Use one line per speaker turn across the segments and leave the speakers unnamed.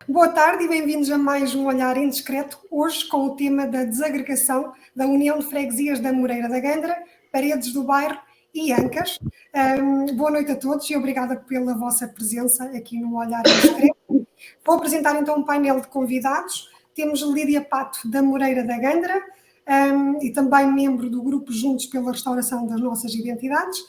Boa tarde e bem-vindos a mais um Olhar Indiscreto, hoje com o tema da desagregação da União de Freguesias da Moreira da Gandra, Paredes do Bairro e Ancas. Boa noite a todos e obrigada pela vossa presença aqui no Olhar Indiscreto. Vou apresentar então um painel de convidados. Temos Lídia Pato, da Moreira da Gandra, e também membro do grupo Juntos pela Restauração das Nossas Identidades,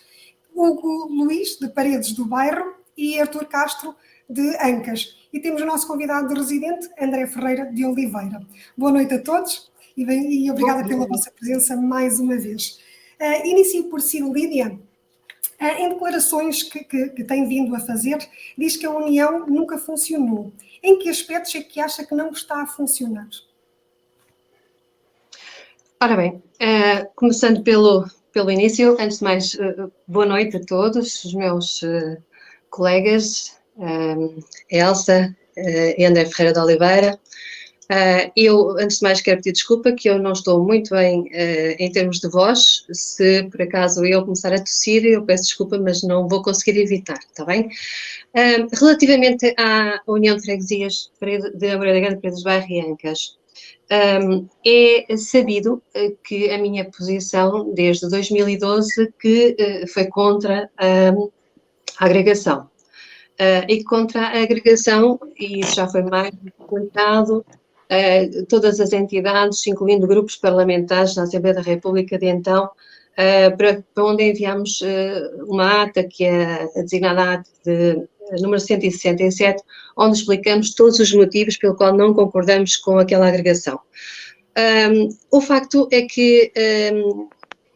Hugo Luís, de Paredes do Bairro, e Artur Castro, de Ancas. E temos o nosso convidado de residente, André Ferreira de Oliveira. Boa noite a todos e obrigada pela vossa presença mais uma vez. Inicio por si, Lídia. Em declarações que tem vindo a fazer, diz que a União nunca funcionou. Em que aspectos é que acha que não está a funcionar?
Ora bem, começando pelo início, antes de mais, boa noite a todos os meus colegas, Elsa e André Ferreira de Oliveira. Eu, antes de mais, quero pedir desculpa que eu não estou muito bem em termos de voz. Se por acaso eu começar a tossir, eu peço desculpa, mas não vou conseguir evitar, está bem? Relativamente à União de Freguesias de Moreira da Gandra, Paredes do Bairro e Ancas, é sabido que a minha posição desde 2012 que foi contra a agregação. E contra a agregação, e isso já foi mais comentado, todas as entidades, incluindo grupos parlamentares na Assembleia da República de então, para onde enviámos uma ata, que é a designada ata de número 167, onde explicamos todos os motivos pelo qual não concordamos com aquela agregação. O facto é que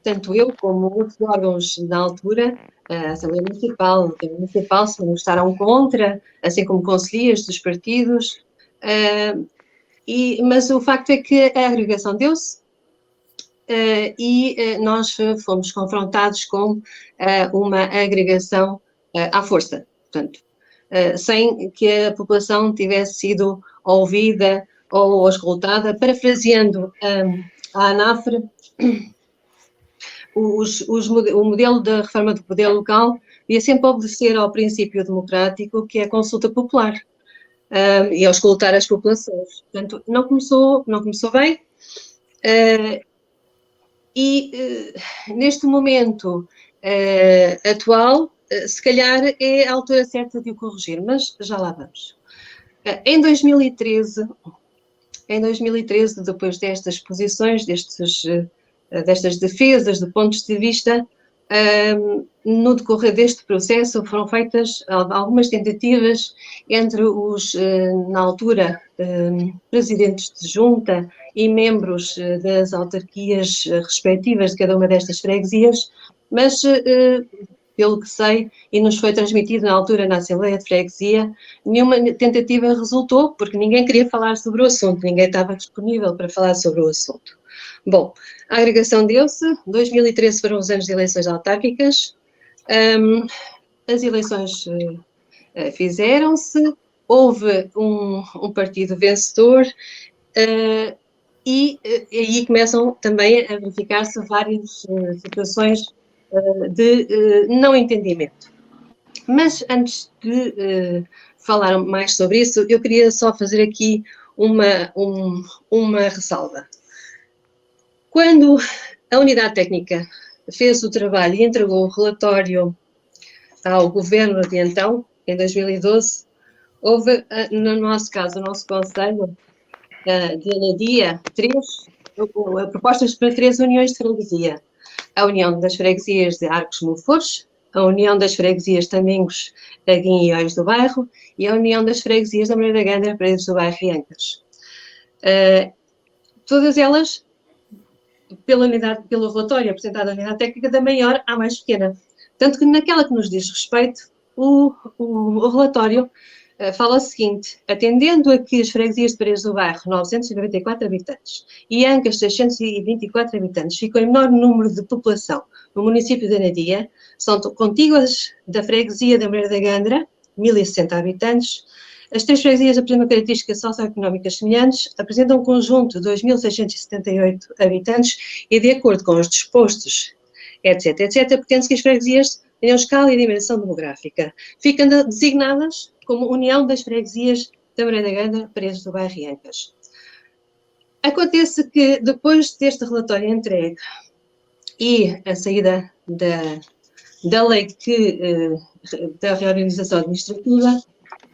tanto eu como outros órgãos na altura, a Assembleia Municipal, a Câmara Municipal, se manifestaram contra, assim como conselheiros dos partidos, mas o facto é que a agregação deu-se e nós fomos confrontados com uma agregação à força, portanto, sem que a população tivesse sido ouvida ou escutada. Parafraseando a ANAFRE, o modelo da reforma do poder local ia sempre obedecer ao princípio democrático, que é a consulta popular, e ao escutar as populações. Portanto, não começou bem, neste momento atual, se calhar é a altura certa de o corrigir, mas já lá vamos. Em 2013, depois destas posições, destas defesas de pontos de vista, no decorrer deste processo foram feitas algumas tentativas entre os, na altura, presidentes de junta e membros das autarquias respectivas de cada uma destas freguesias, mas, pelo que sei, e nos foi transmitido na altura na Assembleia de Freguesia, nenhuma tentativa resultou, porque ninguém queria falar sobre o assunto, ninguém estava disponível para falar sobre o assunto. Bom, a agregação deu-se, 2013 foram os anos de eleições autárquicas, as eleições fizeram-se, houve um partido vencedor e aí começam também a verificar-se várias situações de não entendimento. Mas antes de falar mais sobre isso, eu queria só fazer aqui uma ressalva. Quando a unidade técnica fez o trabalho e entregou o relatório ao governo de então, em 2012, houve, no nosso caso, o nosso conselho de anadia, propostas para 3 uniões de freguesia. A União das Freguesias de Arcos-Monfores, a União das Freguesias de Tamingos, Guinhões do Bairro e a União das Freguesias da Moreira da Gandra, Paredes do Bairro e Ancas. Todas elas, pelo relatório apresentado à unidade técnica, da maior à mais pequena. Tanto que naquela que nos diz respeito, o relatório fala o seguinte: atendendo a que as freguesias de Paredes do Bairro, 994 habitantes, e Ancas, 624 habitantes, ficam em menor número de população no município de Anadia, são contíguas da freguesia da Moreira da Gandra, 1060 habitantes. As 3 freguesias apresentam características socioeconómicas semelhantes, apresentam um conjunto de 2.678 habitantes e, de acordo com os dispostos etc, etc, pretende-se que as freguesias tenham escala e dimensão demográfica. Ficam designadas como União das Freguesias da Moreira da Gandra, Paredes do Bairro e Ancas. Acontece que, depois deste relatório entregue e a saída da lei da reorganização administrativa,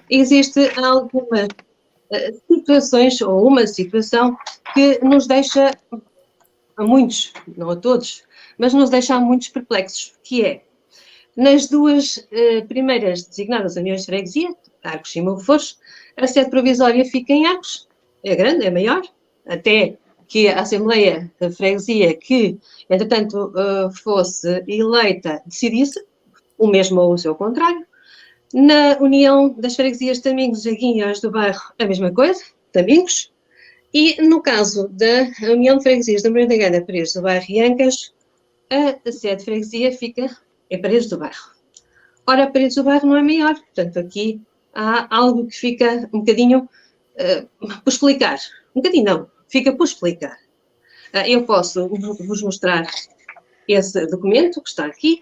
existe algumas situações, ou uma situação, que nos deixa, a muitos, não a todos, mas nos deixa a muitos perplexos, que é, nas duas primeiras designadas uniões de freguesia, Arcos e Monfores, a sede provisória fica em Arcos, é grande, é maior, até que a Assembleia da Freguesia, que, entretanto, fosse eleita, decidisse, o mesmo ou o seu contrário. Na União das Freguesias de Tamingos, Jaguinhos do Bairro, a mesma coisa, Tamingos. E no caso da União de Freguesias da Moreira da Gandra, Paredes do Bairro e Ancas, a sede de freguesia fica em Paredes do Bairro. Ora, Paredes do Bairro não é maior, portanto aqui há algo que fica um bocadinho por explicar. Um bocadinho não, fica por explicar. Eu posso vos mostrar esse documento que está aqui,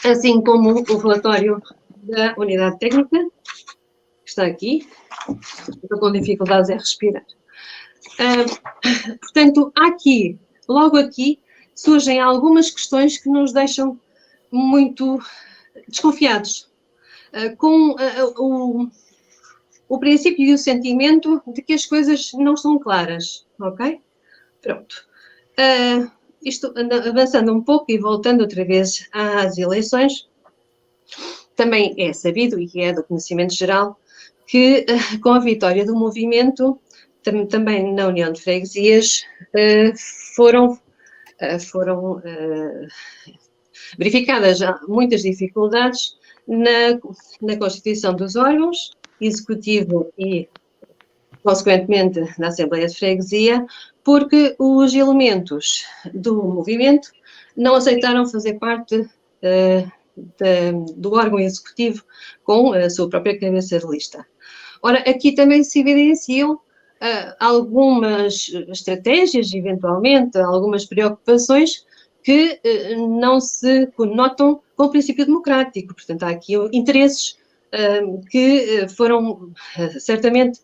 assim como o relatório da unidade técnica, que está aqui. Estou com dificuldades em respirar. Portanto, aqui, logo aqui, surgem algumas questões que nos deixam muito desconfiados, com o princípio e o sentimento de que as coisas não estão claras, ok? Pronto. Isto avançando um pouco e voltando outra vez às eleições, também é sabido, e é do conhecimento geral, que com a vitória do movimento, também na União de Freguesias, foram verificadas muitas dificuldades na constituição dos órgãos, executivo e, consequentemente, na Assembleia de Freguesia, porque os elementos do movimento não aceitaram fazer parte do órgão executivo com a sua própria cabeça de lista. Ora, aqui também se evidenciam algumas estratégias, eventualmente, algumas preocupações que não se conotam com o princípio democrático. Portanto, há aqui interesses que foram certamente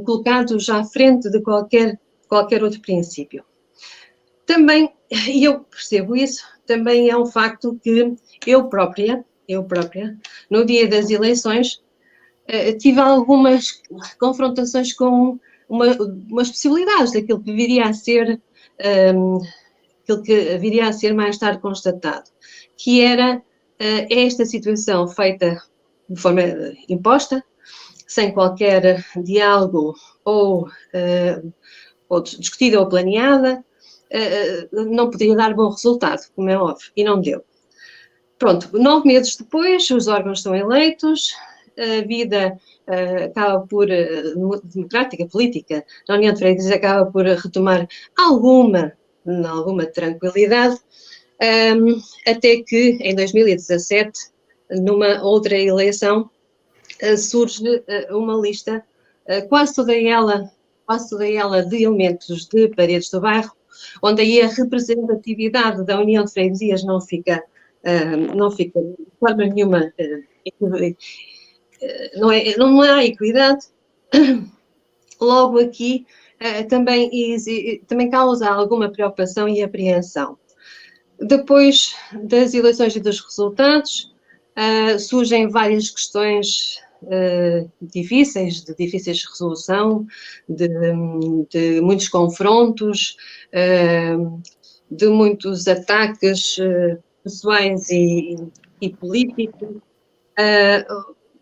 colocados à frente de qualquer outro princípio. Também, e eu percebo isso, também é um facto que eu própria, no dia das eleições, tive algumas confrontações com umas possibilidades daquilo que viria a ser, aquilo que viria a ser mais tarde constatado, que era esta situação feita de forma imposta, sem qualquer diálogo ou discutida ou planeada, não podia dar bom resultado, como é óbvio, e não deu. Pronto, 9 meses depois, os órgãos estão eleitos, a vida acaba por, democrática, política, na União de Freguesias acaba por retomar alguma tranquilidade, até que em 2017, numa outra eleição, surge uma lista, quase toda ela de elementos de Paredes do Bairro, onde aí a representatividade da União de Freguesias não fica de forma nenhuma, não há equidade. Logo aqui também causa alguma preocupação e apreensão. Depois das eleições e dos resultados, surgem várias questões difíceis de resolução, de muitos confrontos, de muitos ataques pessoais e políticos,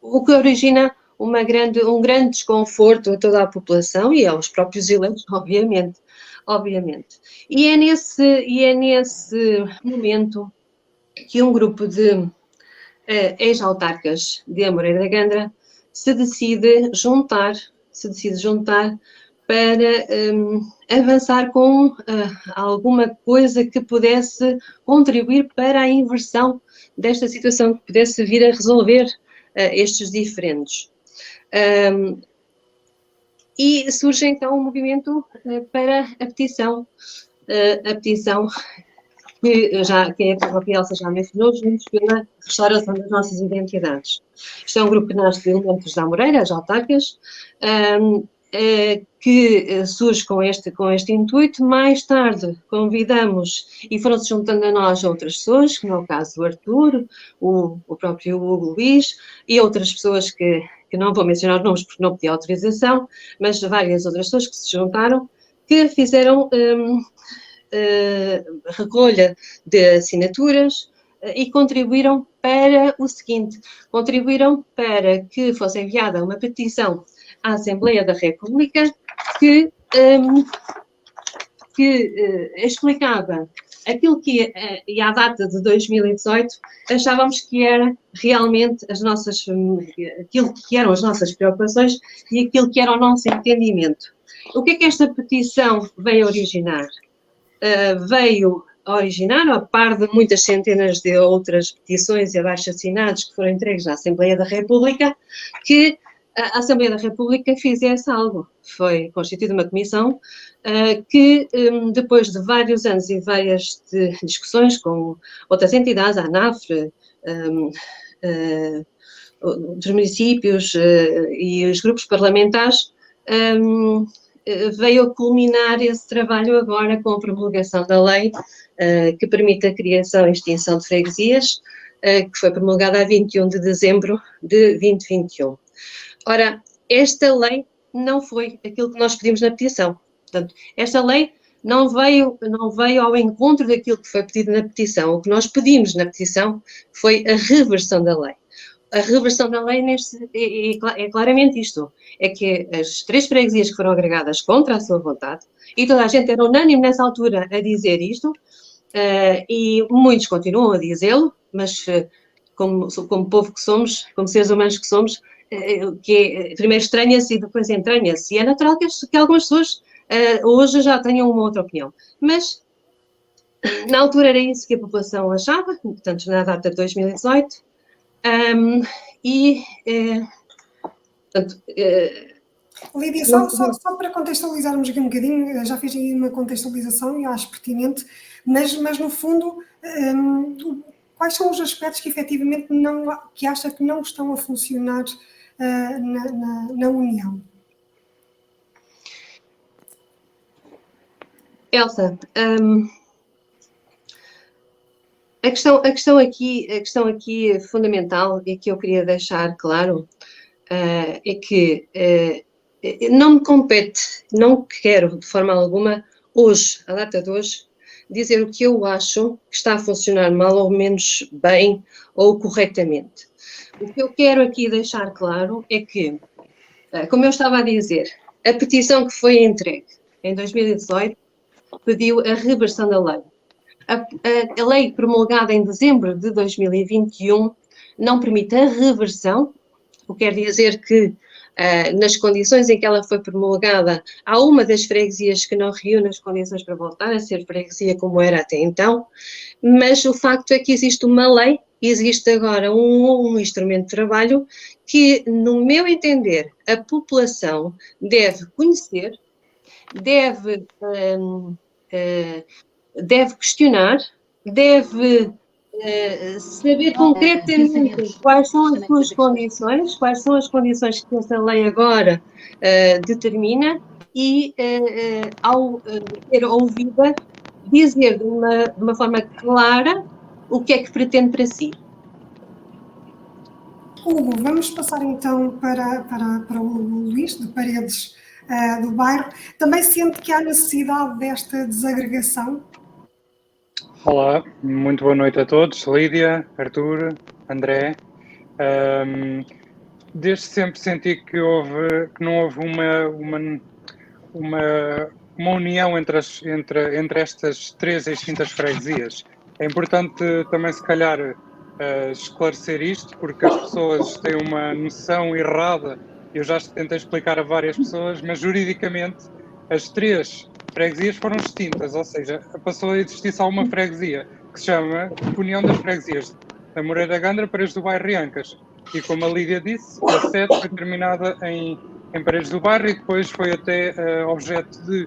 o que origina um grande desconforto a toda a população e aos próprios eleitos, obviamente. E é nesse momento que um grupo de ex-autarcas de Moreira da Gandra se decide juntar para avançar com alguma coisa que pudesse contribuir para a inversão desta situação, que pudesse vir a resolver estes diferendos. E surge então um movimento para a petição que a própria Elsa já mencionou, juntos pela restauração das nossas identidades. Isto é um grupo que nasce de elementos da Amoreira, as autarcas, que surge com este intuito. Mais tarde convidamos e foram-se juntando a nós outras pessoas, que no é o caso do Artur, o próprio Hugo Luís e outras pessoas que não vou mencionar os nomes porque não pedi autorização, mas várias outras pessoas que se juntaram, que fizeram recolha de assinaturas e contribuíram para o seguinte, contribuíram para que fosse enviada uma petição à Assembleia da República que explicava aquilo que, e à data de 2018, achávamos que era realmente aquilo que eram as nossas preocupações e aquilo que era o nosso entendimento. O que é que esta petição veio originar? Veio originar, a par de muitas centenas de outras petições e abaixo-assinados que foram entregues à Assembleia da República, que a Assembleia da República fizesse algo. Foi constituída uma comissão que, depois de vários anos e várias discussões com outras entidades, a ANAFRE, os municípios e os grupos parlamentares, veio a culminar esse trabalho agora com a promulgação da lei que permite a criação e extinção de freguesias, que foi promulgada a 21 de dezembro de 2021. Ora, esta lei não foi aquilo que nós pedimos na petição. Portanto, esta lei não veio ao encontro daquilo que foi pedido na petição. O que nós pedimos na petição foi a reversão da lei. A reversão da lei é claramente isto, é que as 3 freguesias que foram agregadas contra a sua vontade, e toda a gente era unânime nessa altura a dizer isto, e muitos continuam a dizê-lo, mas como povo que somos, como seres humanos que somos, primeiro estranha-se e depois entranha-se, e é natural que algumas pessoas hoje já tenham uma outra opinião, mas na altura era isso que a população achava, portanto na data de 2018,
Lídia, só para contextualizarmos aqui um bocadinho, já fiz aí uma contextualização e acho pertinente, mas no fundo, quais são os aspectos que efetivamente que acha que não estão a funcionar na União?
Elsa, a questão aqui fundamental e que eu queria deixar claro é que não me compete, não quero de forma alguma, hoje, a data de hoje, dizer o que eu acho que está a funcionar mal ou menos bem ou corretamente. O que eu quero aqui deixar claro é que, como eu estava a dizer, a petição que foi entregue em 2018 pediu a reversão da lei. A lei promulgada em dezembro de 2021 não permite a reversão, o que quer dizer que, nas condições em que ela foi promulgada, há uma das freguesias que não reúne as condições para voltar a ser freguesia como era até então, mas o facto é que existe uma lei, existe agora um instrumento de trabalho que, no meu entender, a população deve conhecer, deve questionar, deve saber concretamente quais são as suas condições, quais são as condições que essa lei agora determina e, ao ser ouvida, dizer de uma forma clara o que é que pretende para si.
Hugo, vamos passar então para o Luís, de Paredes do Bairro. Também sente que há necessidade desta desagregação?
Olá, muito boa noite a todos. Lídia, Artur, André. Desde sempre senti que não houve uma união entre estas 3 extintas freguesias. É importante também, se calhar, esclarecer isto, porque as pessoas têm uma noção errada. Eu já tentei explicar a várias pessoas, mas juridicamente as 3 freguesias foram extintas, ou seja, passou a existir só uma freguesia, que se chama União das Freguesias da Moreira da Gandra, Paredes do Bairro e Ancas. E como a Lídia disse, a sede foi terminada em Paredes do Bairro e depois foi até objeto de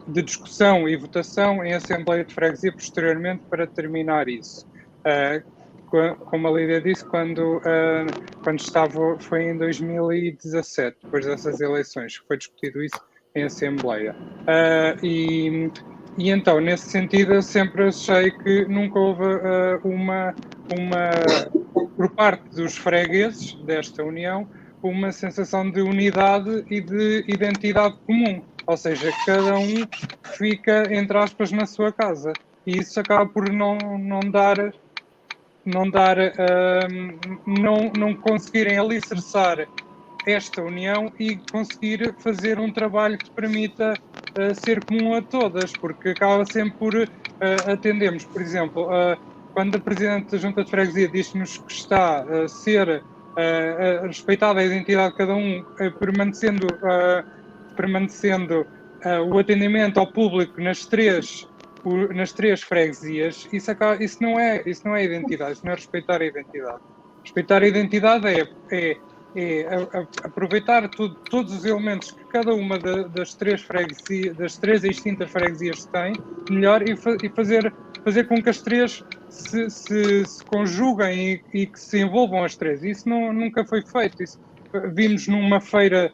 de discussão e votação em Assembleia de Freguesia posteriormente para determinar isso. Como a Lídia disse, quando foi em 2017, depois dessas eleições, que foi discutido isso em Assembleia. E então, nesse sentido, eu sempre achei que nunca houve por parte dos fregueses desta União, uma sensação de unidade e de identidade comum. Ou seja, cada um fica, entre aspas, na sua casa. E isso acaba por não conseguirem alicerçar esta união e conseguir fazer um trabalho que permita ser comum a todas, porque acaba sempre por atendermos, por exemplo, quando a Presidente da Junta de Freguesia diz-nos que está a ser respeitada a identidade de cada um, permanecendo o atendimento ao público nas três freguesias, isso não é identidade, isso não é respeitar a identidade. Respeitar a identidade é aproveitar todos os elementos que cada uma das três distintas freguesias tem, melhor, e fazer com que as três se conjuguem e que se envolvam as três. Isso nunca foi feito. Isso vimos numa feira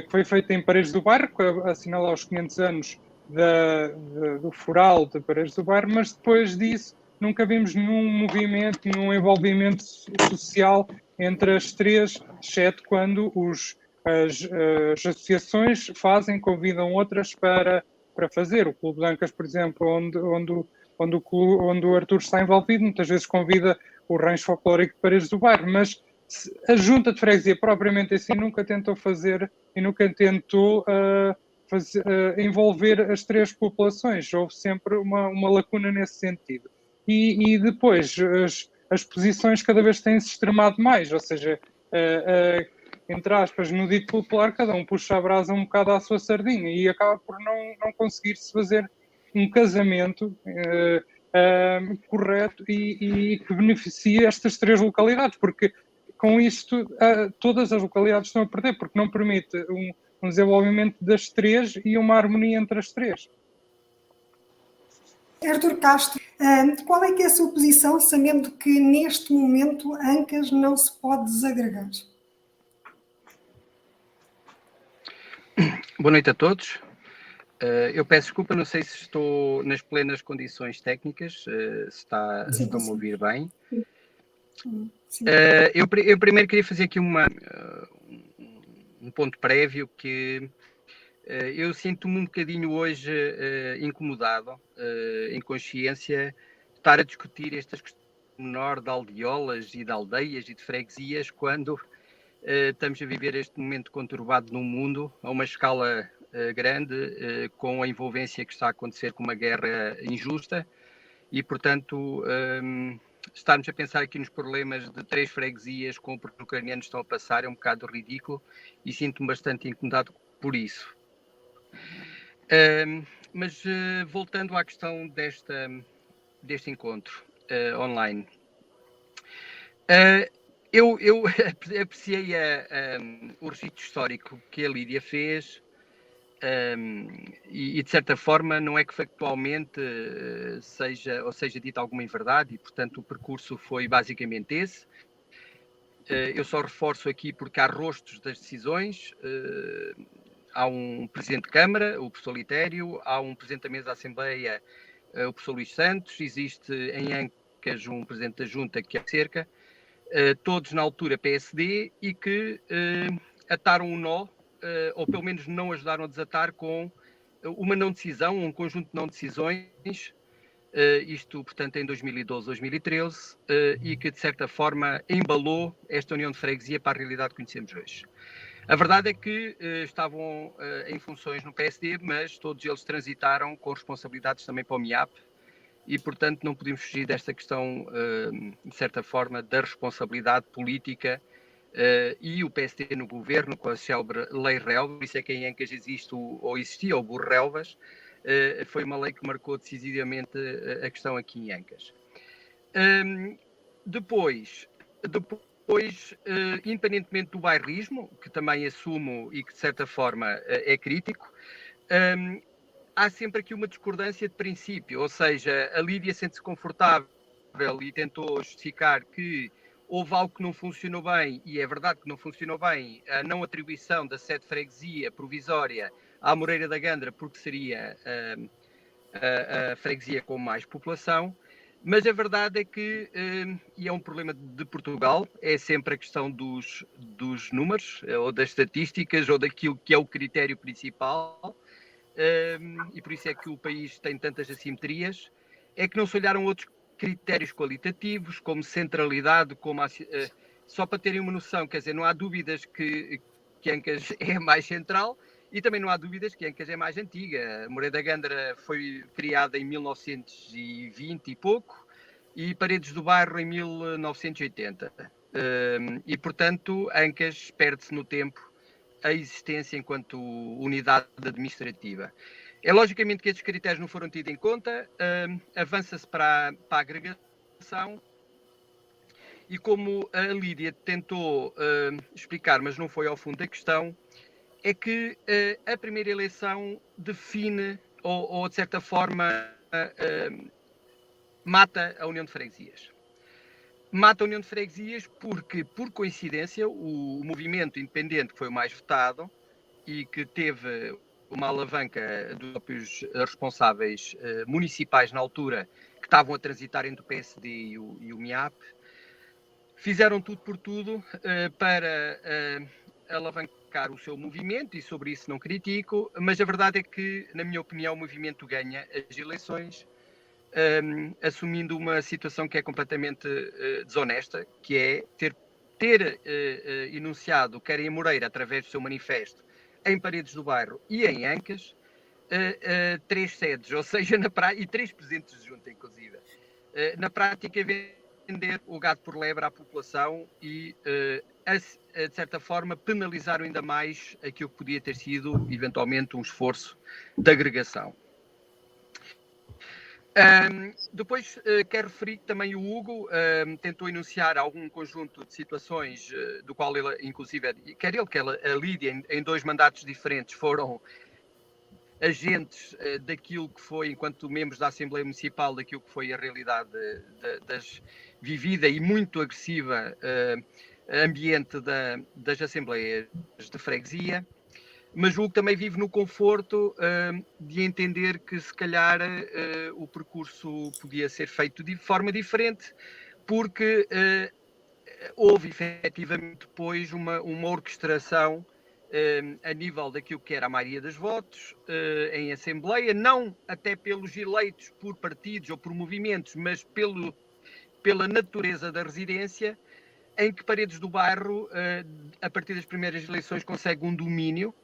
que foi feita em Paredes do Bairro, que assinala os 500 anos do Foral de Paredes do Bairro, mas depois disso nunca vimos nenhum movimento, nenhum envolvimento social entre as três, exceto quando as associações convidam outras para fazer. O Clube de Ancas, por exemplo, onde o Arthur está envolvido, muitas vezes convida o Rancho Folclórico de Paredes do Bairro, mas a Junta de Freguesia propriamente assim nunca tentou fazer e nunca tentou envolver as três populações. Houve sempre uma lacuna nesse sentido. E depois as posições cada vez têm-se extremado mais, ou seja, entre aspas, no dito popular, cada um puxa a brasa um bocado à sua sardinha e acaba por não conseguir-se fazer um casamento correto e que beneficie estas três localidades, porque com isto todas as localidades estão a perder, porque não permite um desenvolvimento das três e uma harmonia entre as três.
Arthur Castro, qual é que é a sua posição, sabendo que neste momento Ancas não se pode desagregar?
Boa noite a todos. Eu peço desculpa, não sei se estou nas plenas condições técnicas, se estão a ouvir bem. Sim. Eu primeiro queria fazer aqui um ponto prévio, que eu sinto-me um bocadinho hoje incomodado, em consciência, de estar a discutir estas questões menor de aldeolas e de aldeias e de freguesias, quando estamos a viver este momento conturbado no mundo, a uma escala grande, com a envolvência que está a acontecer com uma guerra injusta, e, portanto, estarmos a pensar aqui nos problemas de três freguesias com o que os ucranianos estão a passar é um bocado ridículo, e sinto-me bastante incomodado por isso. Mas voltando à questão deste encontro online, eu apreciei o registro histórico que a Lídia fez, e de certa forma não é que factualmente seja dita alguma inverdade, e portanto o percurso foi basicamente esse. Eu só reforço aqui porque há rostos das decisões. Há um Presidente de Câmara, o professor Litério, há um Presidente da Mesa da Assembleia, o professor Luís Santos, existe em Ancas um Presidente da Junta que é cerca, todos na altura PSD, e que ataram um nó, ou pelo menos não ajudaram a desatar, com uma não decisão, um conjunto de não decisões, isto, portanto, em 2012, 2013, e que, de certa forma, embalou esta União de Freguesia para a realidade que conhecemos hoje. A verdade é que estavam em funções no PSD, mas todos eles transitaram com responsabilidades também para o MIAP, e, portanto, não podemos fugir desta questão, de certa forma, da responsabilidade política, e o PSD no governo, com a célebre Lei Relvas. Isso é que em Ancas existia o Burro Relvas. Foi uma lei que marcou decisivamente a questão aqui em Ancas. Depois, independentemente do bairrismo, que também assumo e que de certa forma é crítico, há sempre aqui uma discordância de princípio, ou seja, a Lídia sente-se confortável e tentou justificar que houve algo que não funcionou bem, e é verdade que não funcionou bem, a não atribuição da sede de freguesia provisória à Moreira da Gandra, porque seria a freguesia com mais população, mas a verdade é que, e é um problema de Portugal, é sempre a questão dos números, ou das estatísticas, ou daquilo que é o critério principal, e por isso é que o país tem tantas assimetrias, é que não se olharam outros critérios qualitativos, como centralidade, como só para terem uma noção, quer dizer, não há dúvidas que Ancas é mais central, e também não há dúvidas que Ancas é mais antiga. A Moreira da Gandra foi criada em 1920 e pouco, e Paredes do Bairro em 1980. E, portanto, Ancas perde-se no tempo a existência enquanto unidade administrativa. É logicamente que estes critérios não foram tidos em conta, avança-se para a agregação, e como a Lídia tentou explicar, mas não foi ao fundo da questão, é que a primeira eleição define, ou de certa forma, mata a União de Freguesias. Mata a União de Freguesias porque, por coincidência, o movimento independente que foi o mais votado e que teve uma alavanca dos próprios responsáveis municipais na altura, que estavam a transitar entre o PSD e o MIAP, fizeram tudo por tudo para alavancar o seu movimento, e sobre isso não critico, mas a verdade é que, na minha opinião, o movimento ganha as eleições, assumindo uma situação que é completamente desonesta, que é ter enunciado, quer em Moreira, através do seu manifesto, em Paredes do Bairro e em Ancas, 3 sedes, ou seja, e 3 presidentes de junta, inclusive. Na prática, vender o gato por lebre à população e, de certa forma, penalizar ainda mais aquilo que podia ter sido, eventualmente, um esforço de agregação. Depois quero referir que também o Hugo tentou enunciar algum conjunto de situações do qual ele, inclusive, quer a Lídia, em 2 mandatos diferentes, foram agentes daquilo que foi, enquanto membros da Assembleia Municipal, daquilo que foi a realidade das vivida e muito agressiva ambiente das Assembleias de Freguesia. Mas o Hugo também vive no conforto de entender que, se calhar, o percurso podia ser feito de forma diferente, porque houve, efetivamente, depois uma orquestração a nível daquilo que era a maioria dos votos em Assembleia, não até pelos eleitos por partidos ou por movimentos, mas pela natureza da residência, em que Paredes do Bairro, a partir das primeiras eleições, consegue um domínio,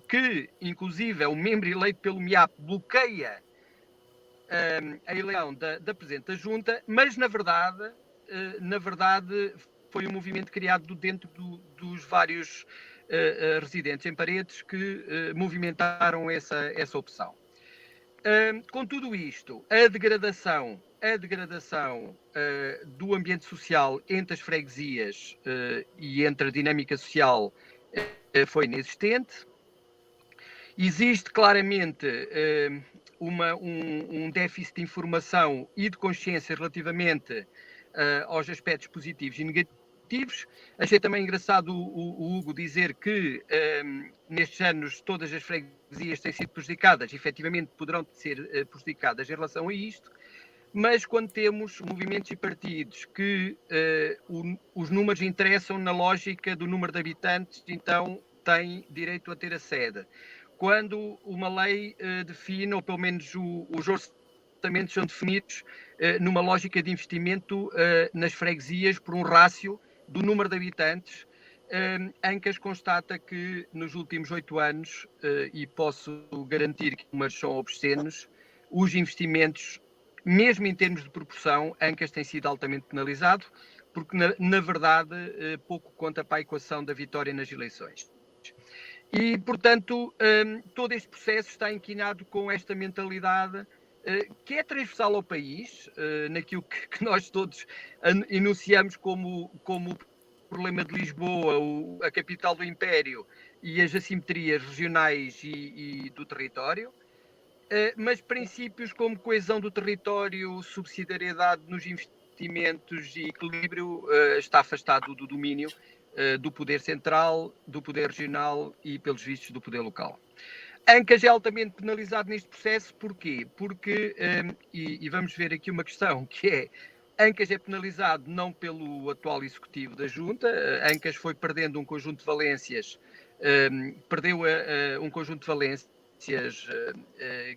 que, inclusive, é um membro eleito pelo MIAP, bloqueia a eleição da Presidente da Junta, mas, na verdade, foi um movimento criado dentro dos vários residentes em Paredes que movimentaram essa opção. Com tudo isto, a degradação do ambiente social entre as freguesias e entre a dinâmica social foi inexistente. Existe claramente um déficit de informação e de consciência relativamente aos aspectos positivos e negativos. Achei também engraçado o Hugo dizer que nestes anos todas as freguesias têm sido prejudicadas, efetivamente poderão ser prejudicadas em relação a isto, mas quando temos movimentos e partidos que os números interessam na lógica do número de habitantes, então têm direito a ter a sede. Quando uma lei define, ou pelo menos os orçamentos são definidos numa lógica de investimento nas freguesias por um rácio do número de habitantes, Ancas constata que nos últimos 8 anos, e posso garantir que os números são obscenos, os investimentos, mesmo em termos de proporção, Ancas tem sido altamente penalizado, porque na verdade pouco conta para a equação da vitória nas eleições. E, portanto, todo este processo está inquinado com esta mentalidade que é transversal ao país, naquilo que nós todos enunciamos como o problema de Lisboa, a capital do Império, e as assimetrias regionais e do território, mas princípios como coesão do território, subsidiariedade nos investimentos e equilíbrio está afastado do domínio do poder central, do poder regional e, pelos vistos, do poder local. Ancas é altamente penalizado neste processo, porquê? Porque, e vamos ver aqui uma questão, que é, Ancas é penalizado não pelo atual executivo da Junta, Ancas foi perdendo um conjunto de valências, perdeu um conjunto de valências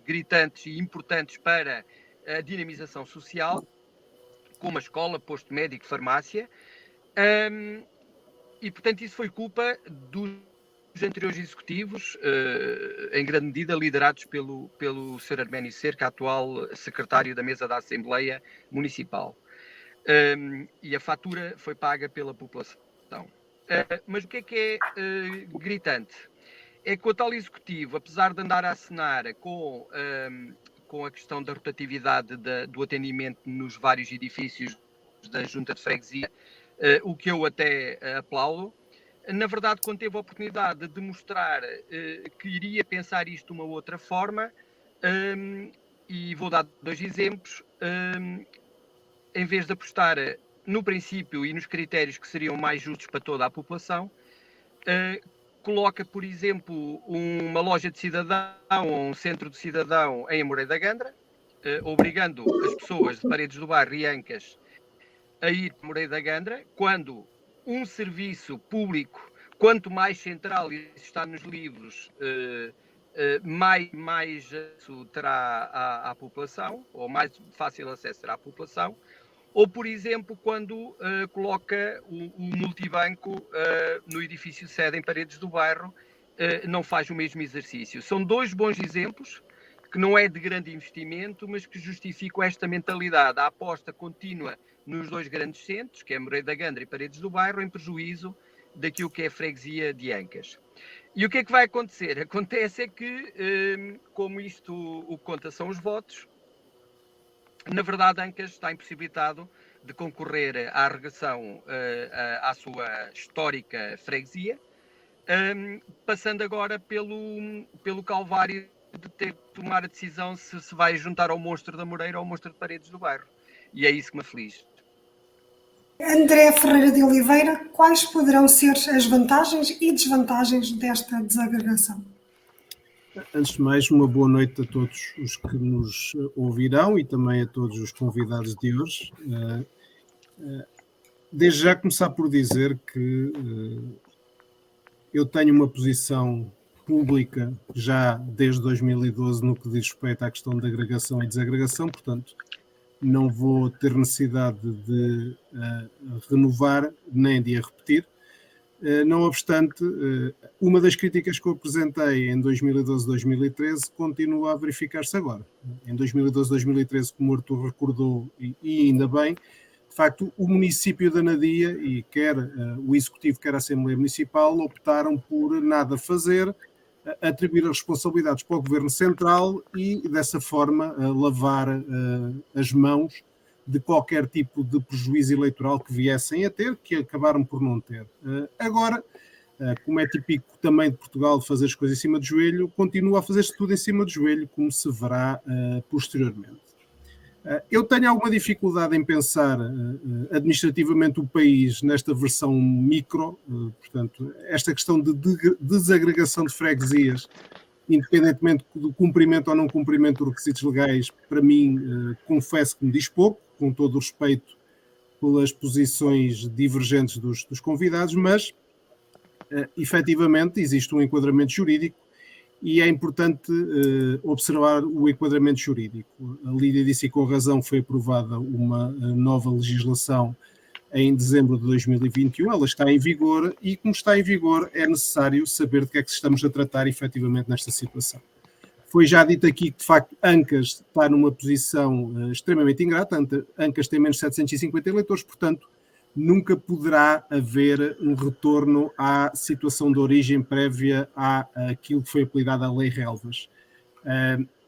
gritantes e importantes para a dinamização social, como a escola, posto médico, farmácia, e portanto isso foi culpa dos anteriores executivos, em grande medida liderados pelo Sr. Arménio Cerca, atual secretário da mesa da Assembleia Municipal. E a fatura foi paga pela população. Mas o que é gritante? É que o tal executivo, apesar de andar a acenar com a questão da rotatividade do atendimento nos vários edifícios da Junta de Freguesia, o que eu até aplaudo, na verdade, quando teve a oportunidade de mostrar que iria pensar isto de uma outra forma, e vou dar 2 exemplos, em vez de apostar no princípio e nos critérios que seriam mais justos para toda a população, coloca, por exemplo, uma loja de cidadão ou um centro de cidadão em Amoreira da Gandra, obrigando as pessoas de Paredes do Bairro e Ancas a ir para Amoreira da Gandra, quando um serviço público, quanto mais central e está nos livros, mais isso terá à população, ou mais fácil acesso terá à população. Ou, por exemplo, quando coloca o multibanco no edifício sede em Paredes do Bairro, não faz o mesmo exercício. São 2 bons exemplos, que não é de grande investimento, mas que justificam esta mentalidade, a aposta contínua nos 2 grandes centros, que é Amoreira da Gandra e Paredes do Bairro, em prejuízo daquilo que é a freguesia de Ancas. E o que é que vai acontecer? Acontece é que, como isto o que conta são os votos, na verdade Ancas está impossibilitado de concorrer à regressão à sua histórica freguesia, passando agora pelo calvário de ter que tomar a decisão se vai juntar ao monstro da Moreira ou ao monstro de Paredes do Bairro. E é isso que me aflige.
André Ferreira de Oliveira, quais poderão ser as vantagens e desvantagens desta desagregação?
Antes de mais, uma boa noite a todos os que nos ouvirão e também a todos os convidados de hoje. Desde já começar por dizer que eu tenho uma posição pública já desde 2012 no que diz respeito à questão da agregação e desagregação, portanto, não vou ter necessidade de renovar nem de a repetir. Não obstante, uma das críticas que eu apresentei em 2012-2013 continua a verificar-se agora. Em 2012-2013, como o Artur recordou, e ainda bem, de facto, o município da Anadia, e quer o Executivo, quer a Assembleia Municipal, optaram por nada fazer, atribuir as responsabilidades para o Governo Central e, dessa forma, lavar as mãos de qualquer tipo de prejuízo eleitoral que viessem a ter, que acabaram por não ter. Agora, como é típico também de Portugal fazer as coisas em cima do joelho, continua a fazer-se tudo em cima do joelho, como se verá posteriormente. Eu tenho alguma dificuldade em pensar administrativamente o país nesta versão micro, portanto, esta questão de desagregação de freguesias, independentemente do cumprimento ou não cumprimento dos requisitos legais, para mim, confesso que me diz pouco, com todo o respeito pelas posições divergentes dos convidados, mas, efetivamente, existe um enquadramento jurídico e é importante observar o enquadramento jurídico. A Lídia disse, e com razão, foi aprovada uma nova legislação em dezembro de 2021, ela está em vigor e, como está em vigor, é necessário saber de que é que estamos a tratar efetivamente nesta situação. Foi já dito aqui que, de facto, Ancas está numa posição extremamente ingrata. Ancas tem menos de 750 eleitores, portanto, nunca poderá haver um retorno à situação de origem prévia àquilo que foi apelidado à Lei Relvas.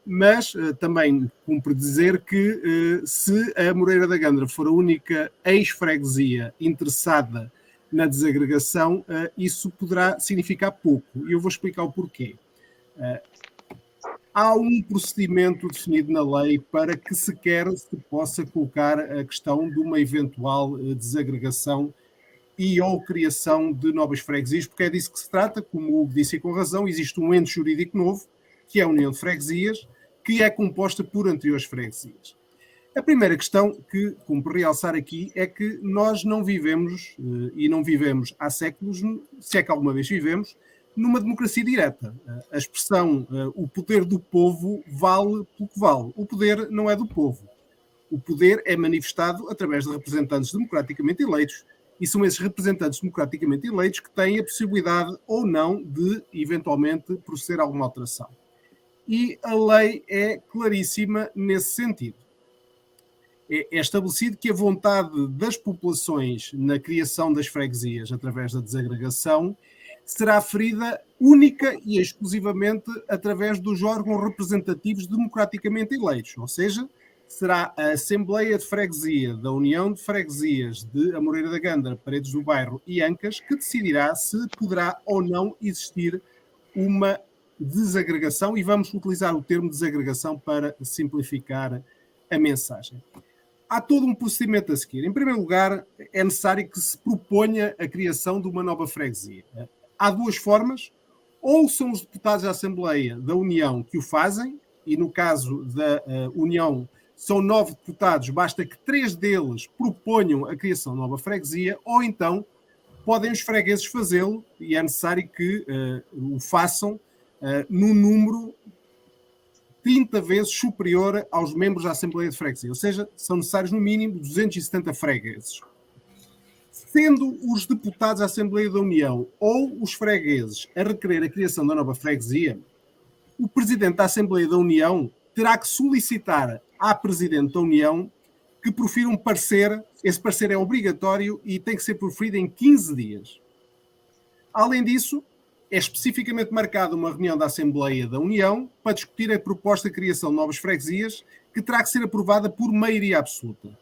Mas também cumpre dizer que se a Amoreira da Gandra for a única ex-freguesia interessada na desagregação, isso poderá significar pouco. E eu vou explicar o porquê. Há um procedimento definido na lei para que sequer se possa colocar a questão de uma eventual desagregação e ou criação de novas freguesias, porque é disso que se trata, como o Hugo disse e com razão, existe um ente jurídico novo, que é a União de Freguesias, que é composta por anteriores freguesias. A primeira questão que cumpre realçar aqui é que nós não vivemos, e não vivemos há séculos, se é que alguma vez vivemos, numa democracia direta. A expressão o poder do povo vale pelo que vale. O poder não é do povo. O poder é manifestado através de representantes democraticamente eleitos, e são esses representantes democraticamente eleitos que têm a possibilidade ou não de, eventualmente, proceder a alguma alteração. E a lei é claríssima nesse sentido. É estabelecido que a vontade das populações na criação das freguesias através da desagregação será ferida única e exclusivamente através dos órgãos representativos democraticamente eleitos, ou seja, será a Assembleia de Freguesia da União de Freguesias de Amoreira da Gandra, Paredes do Bairro e Ancas que decidirá se poderá ou não existir uma desagregação, e vamos utilizar o termo desagregação para simplificar a mensagem. Há todo um procedimento a seguir. Em primeiro lugar, é necessário que se proponha a criação de uma nova freguesia. Há duas formas: ou são os deputados da Assembleia da União que o fazem, e no caso da União são 9 deputados, basta que 3 deles proponham a criação de nova freguesia, ou então podem os fregueses fazê-lo, e é necessário que o façam num número 30 vezes superior aos membros da Assembleia de Freguesia, ou seja, são necessários no mínimo 270 fregueses. Sendo os deputados da Assembleia da União ou os fregueses a requerer a criação da nova freguesia, o Presidente da Assembleia da União terá que solicitar à Presidente da União que profira um parecer. Esse parecer é obrigatório e tem que ser proferido em 15 dias. Além disso, é especificamente marcada uma reunião da Assembleia da União para discutir a proposta de criação de novas freguesias, que terá que ser aprovada por maioria absoluta.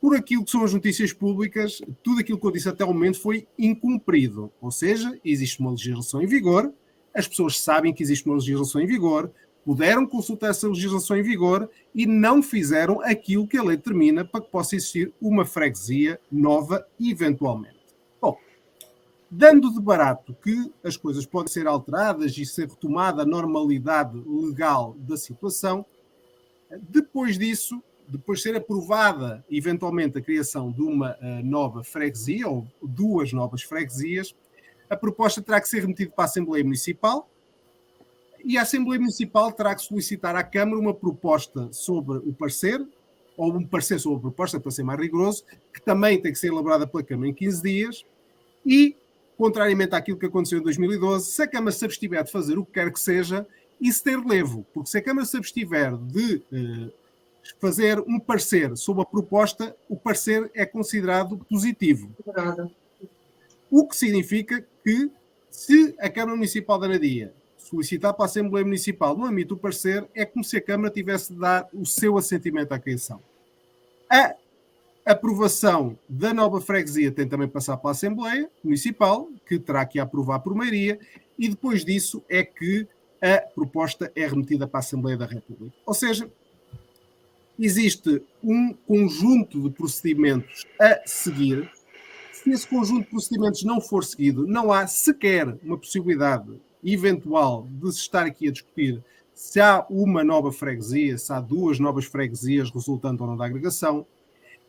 Por aquilo que são as notícias públicas, tudo aquilo que eu disse até o momento foi incumprido. Ou seja, existe uma legislação em vigor, as pessoas sabem que existe uma legislação em vigor, puderam consultar essa legislação em vigor e não fizeram aquilo que a lei determina para que possa existir uma freguesia nova eventualmente. Bom, dando de barato que as coisas podem ser alteradas e ser retomada a normalidade legal da situação, depois disso, depois de ser aprovada eventualmente a criação de uma nova freguesia ou duas novas freguesias, a proposta terá que ser remetida para a Assembleia Municipal e a Assembleia Municipal terá que solicitar à Câmara uma proposta sobre o parecer, ou um parecer sobre a proposta, para ser mais rigoroso, que também tem que ser elaborada pela Câmara em 15 dias e, contrariamente àquilo que aconteceu em 2012, se a Câmara se abstiver de fazer o que quer que seja, isso tem relevo, porque se a Câmara se abstiver de fazer um parecer sobre a proposta, o parecer é considerado positivo. O que significa que, se a Câmara Municipal de Anadia solicitar para a Assembleia Municipal no âmbito do parecer, é como se a Câmara tivesse de dar o seu assentimento à criação. A aprovação da nova freguesia tem também de passar para a Assembleia Municipal, que terá que aprovar por maioria, e depois disso é que a proposta é remetida para a Assembleia da República. Ou seja, existe um conjunto de procedimentos a seguir. Se esse conjunto de procedimentos não for seguido, não há sequer uma possibilidade eventual de se estar aqui a discutir se há uma nova freguesia, se há duas novas freguesias resultando ou não da agregação.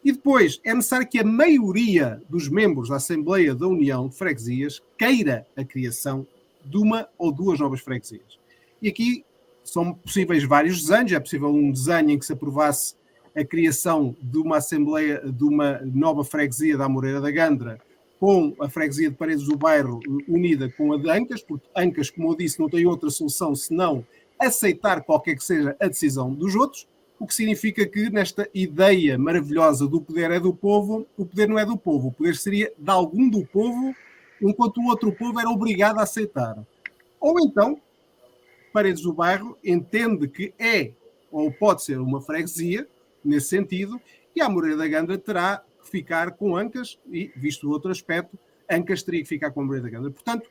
E depois é necessário que a maioria dos membros da Assembleia da União de Freguesias queira a criação de uma ou duas novas freguesias. E aqui são possíveis vários desenhos. É possível um desenho em que se aprovasse a criação de uma Assembleia, de uma nova freguesia da Amoreira da Gandra, com a freguesia de Paredes do Bairro unida com a de Ancas, porque Ancas, como eu disse, não tem outra solução senão aceitar qualquer que seja a decisão dos outros, o que significa que nesta ideia maravilhosa do poder é do povo, o poder não é do povo, o poder seria de algum do povo, enquanto o outro povo era obrigado a aceitar. Ou então, Paredes do Bairro entende que é ou pode ser uma freguesia, nesse sentido, e a Amoreira da Gandra terá que que ficar com Ancas e, visto o outro aspecto, Ancas teria que ficar com a Moreira da Gândara. Portanto,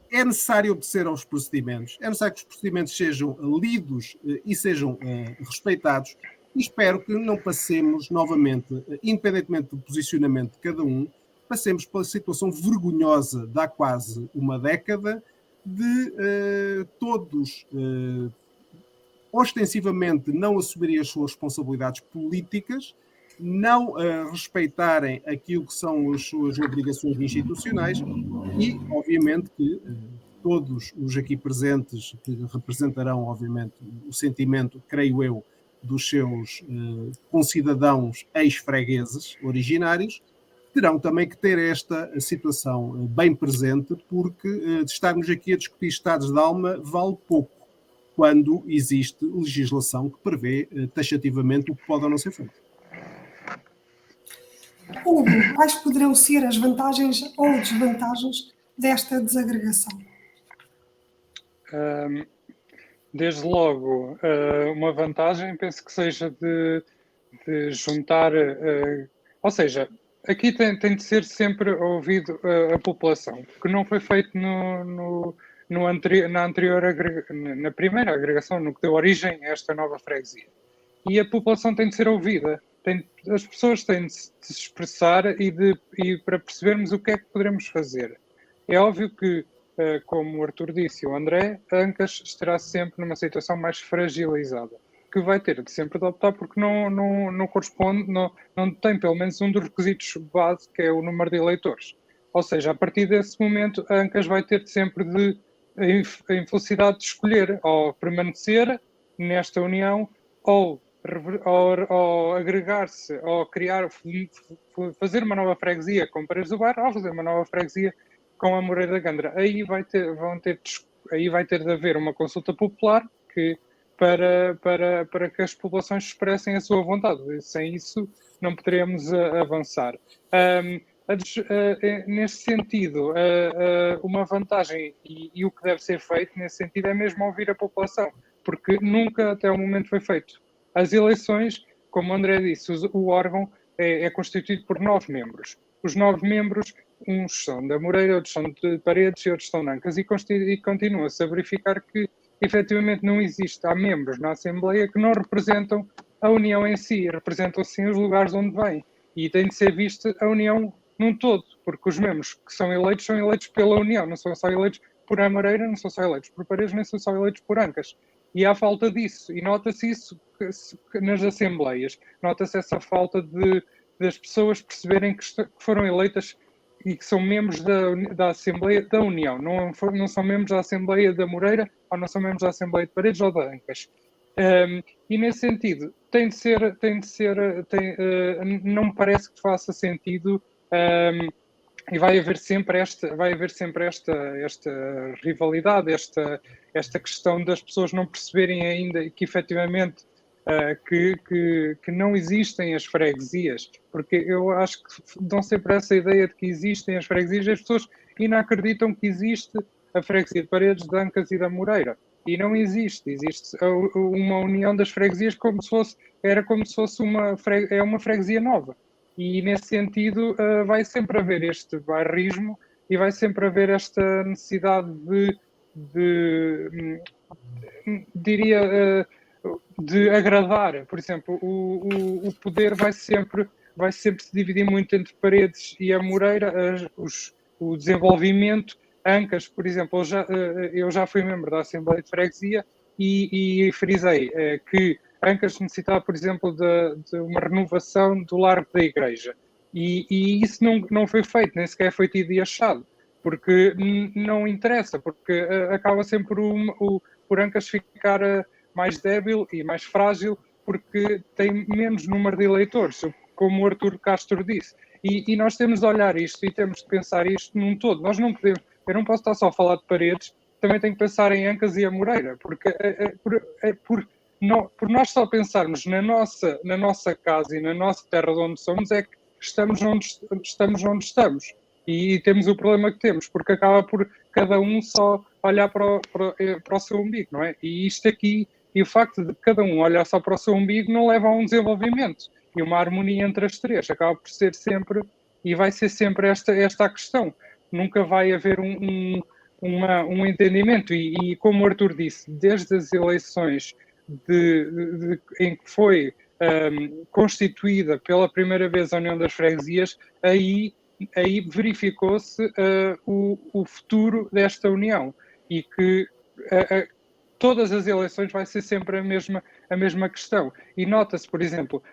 é necessário obedecer aos procedimentos, é necessário que os procedimentos sejam lidos e sejam respeitados, e espero que não passemos novamente, independentemente do posicionamento de cada um, passemos pela situação vergonhosa de há quase uma década de todos ostensivamente não assumirem as suas responsabilidades políticas, não respeitarem aquilo que são as suas obrigações institucionais e, obviamente, que todos os aqui presentes, que representarão, obviamente, o sentimento, creio eu, dos seus concidadãos ex-fregueses originários, terão também que ter esta situação bem presente, porque de estarmos aqui a discutir estados de alma vale pouco quando existe legislação que prevê taxativamente o que pode ou não ser feito.
Hugo, quais poderão ser as vantagens ou desvantagens desta desagregação?
Desde logo, uma vantagem penso que seja de juntar, ou seja, aqui tem de ser sempre ouvido a população, porque não foi feito na primeira agregação, no que deu origem a esta nova freguesia. E a população tem de ser ouvida, as pessoas têm de se expressar e para percebermos o que é que poderemos fazer. É óbvio que, como o Arthur disse e o André, Ancas estará sempre numa situação mais fragilizada, que vai ter de sempre de optar porque não corresponde, não tem pelo menos um dos requisitos base, que é o número de eleitores. Ou seja, a partir desse momento, a Ancas vai ter sempre a infelicidade de escolher ou permanecer nesta união ou agregar-se, ou fazer uma nova freguesia com Paredes do Bairro, ou fazer uma nova freguesia com a Moreira da Gândara. Aí vai ter de haver uma consulta popular para que as populações expressem a sua vontade. Sem isso, não poderemos avançar. Nesse sentido, uma vantagem e o que deve ser feito nesse sentido é mesmo ouvir a população, porque nunca até o momento foi feito. As eleições, como o André disse, o órgão é constituído por 9 membros. Os 9 membros, uns são da Moreira, outros são de Paredes e outros são de Ancas, e continua-se a verificar que efetivamente não existe. Há membros na Assembleia que não representam a União em si, representam sim os lugares onde vêm. E tem de ser vista a União num todo, porque os membros que são eleitos pela União, não são só eleitos por a Moreira, não são só eleitos por Paredes, nem são só eleitos por Ancas. E há falta disso, e nota-se isso nas Assembleias, nota-se essa falta das pessoas perceberem que foram eleitas e que são membros da Assembleia da União, não são membros da Assembleia da Moreira, ou não são membros da Assembleia de Paredes ou da Ancas. E nesse sentido, não me parece que faça sentido, e vai haver sempre esta rivalidade, esta questão das pessoas não perceberem ainda que efetivamente que não existem as freguesias, porque eu acho que dão sempre essa ideia de que existem as freguesias e as pessoas ainda acreditam que existe a freguesia de Paredes, de Ancas e da Moreira. E não existe. Existe uma união das freguesias como se fosse uma freguesia nova. E nesse sentido vai sempre haver este bairrismo e vai sempre haver esta necessidade de agradar. Por exemplo, o poder vai sempre se dividir muito entre Paredes e a Moreira, o desenvolvimento. Ancas, por exemplo, eu já fui membro da Assembleia de Freguesia e frisei que Ancas necessitava, por exemplo, de uma renovação do largo da igreja. E isso não foi feito, nem sequer foi tido e achado, porque não interessa, porque acaba sempre por Ancas ficar mais débil e mais frágil, porque tem menos número de eleitores, como o Arthur Castro disse. E nós temos de olhar isto e temos de pensar isto num todo. Nós não podemos, eu não posso estar só a falar de Paredes, também tenho que pensar em Ancas e a Moreira, porque por nós só pensarmos na nossa casa e na nossa terra de onde somos, é que estamos onde estamos. E temos o problema que temos, porque acaba por cada um só olhar para o seu umbigo, não é? E isto aqui, e o facto de cada um olhar só para o seu umbigo não leva a um desenvolvimento. e uma harmonia entre as três. Acaba por ser sempre, e vai ser sempre esta a questão. Nunca vai haver um entendimento. E como o Arthur disse, desde as eleições em que foi constituída pela primeira vez a União das Freguesias, aí verificou-se o futuro desta União, e que todas as eleições vai ser sempre a mesma questão. E nota-se, por exemplo,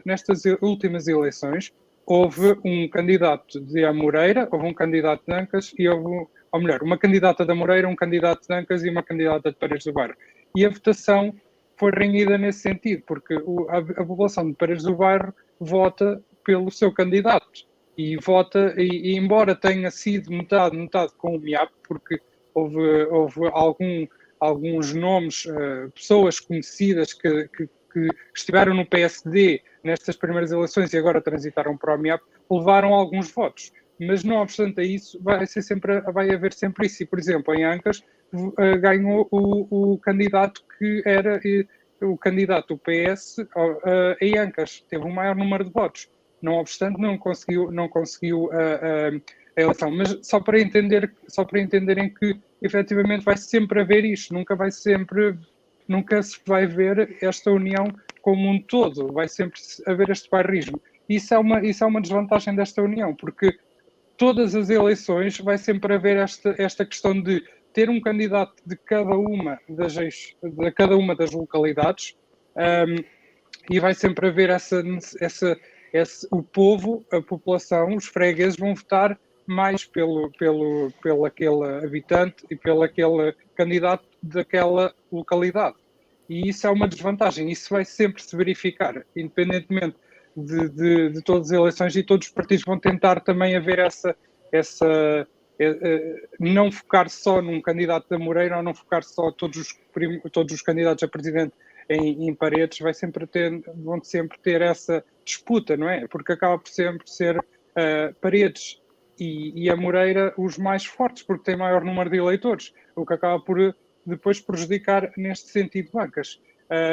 nestas últimas eleições, houve um candidato de Amoreira, houve um candidato de Ancas e uma candidata de Amoreira, um candidato de Ancas e uma candidata de Paredes do Bairro. E a votação foi renhida nesse sentido, porque a população de Paredes do Bairro vota pelo seu candidato e vota, e embora tenha sido metade com o MIAP, porque houve alguns nomes, pessoas conhecidas que estiveram no PSD nestas primeiras eleições e agora transitaram para o MIAP, levaram alguns votos. Mas não obstante isso, vai haver sempre isso. E, por exemplo, em Ancas ganhou o candidato que era o candidato do PS em Ancas, teve o maior número de votos. Não obstante, não conseguiu a eleição. Mas só para entenderem que efetivamente vai sempre haver isto, nunca se vai ver esta união como um todo, vai sempre haver este bairrismo. Isso é uma desvantagem desta união, porque todas as eleições vai sempre haver esta questão de ter um candidato de cada uma das localidades, e vai sempre haver o povo, a população, os fregueses vão votar mais pelo aquele habitante e pelo aquele candidato daquela localidade. E isso é uma desvantagem, isso vai sempre se verificar, independentemente de todas as eleições, e todos os partidos vão tentar também haver não focar só num candidato da Moreira, ou não focar só todos os candidatos a presidente em Paredes, vão sempre ter essa disputa, não é? Porque acaba por sempre ser Paredes e a Moreira os mais fortes, porque tem maior número de eleitores, o que acaba por depois prejudicar neste sentido Ancas.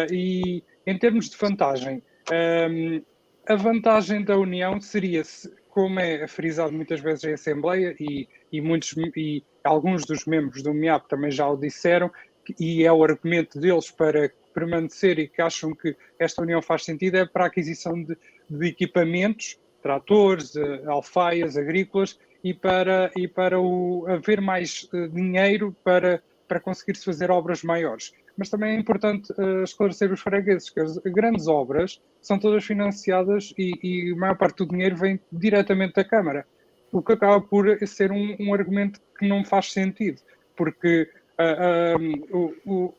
E em termos de vantagem, a vantagem da União seria, como é frisado muitas vezes em Assembleia, e alguns dos membros do MIAP também já o disseram, e é o argumento deles para permanecer e que acham que esta união faz sentido, é para a aquisição de equipamentos, tratores, alfaias agrícolas, e para haver mais dinheiro para conseguir-se fazer obras maiores. Mas também é importante esclarecer os fregueses que as grandes obras são todas financiadas e a maior parte do dinheiro vem diretamente da Câmara, o que acaba por ser um argumento que não faz sentido, porque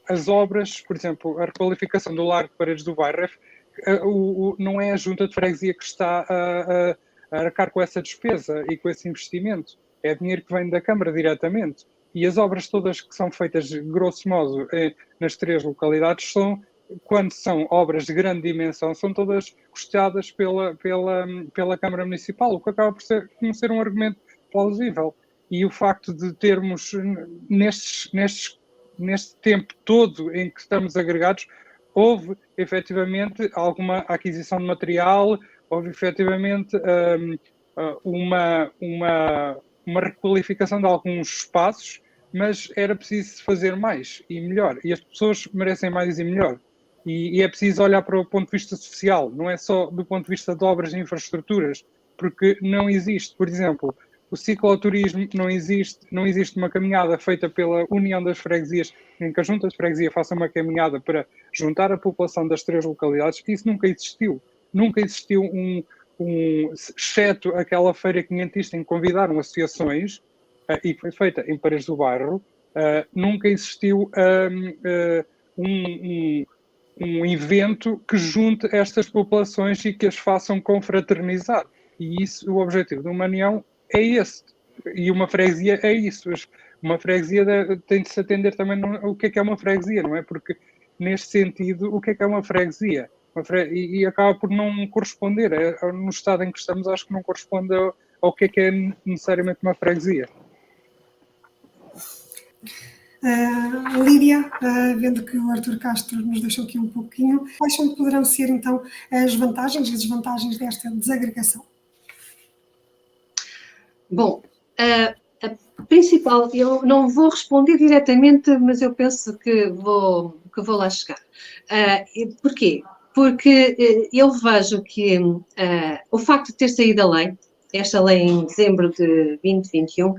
as obras, por exemplo, a requalificação do Largo de Paredes do Bairro, não é a Junta de Freguesia que está a arcar com essa despesa e com esse investimento, é dinheiro que vem da Câmara diretamente. E as obras todas que são feitas, grosso modo, nas três localidades, quando são obras de grande dimensão, são todas custeadas pela Câmara Municipal, o que acaba por ser um argumento plausível. E o facto de termos, neste tempo todo em que estamos agregados, houve efetivamente alguma aquisição de material, houve efetivamente uma requalificação de alguns espaços, mas era preciso fazer mais e melhor, e as pessoas merecem mais e melhor. E é preciso olhar para o ponto de vista social, não é só do ponto de vista de obras e infraestruturas, porque não existe, por exemplo, o cicloturismo, não existe uma caminhada feita pela União das Freguesias, em que a Junta de Freguesia faça uma caminhada para juntar a população das três localidades. Isso nunca existiu. Nunca existiu exceto aquela feira quinhentista em que convidaram associações, e foi feita em Paredes do Bairro, nunca existiu um evento que junte estas populações e que as façam confraternizar. E isso, o objetivo de uma união é esse. E uma freguesia é isso. Uma freguesia tem de se atender também o que é uma freguesia, não é? Porque, neste sentido, o que é uma freguesia? E acaba por não corresponder. No estado em que estamos, acho que não corresponde ao que é necessariamente uma freguesia.
Lídia, vendo que o Artur Castro nos deixou aqui um pouquinho, quais poderão ser então as vantagens e desvantagens desta desagregação?
Bom, a principal, eu não vou responder diretamente, mas eu penso que vou lá chegar. Porquê? Porque eu vejo que o facto de ter saído a lei, esta lei em dezembro de 2021,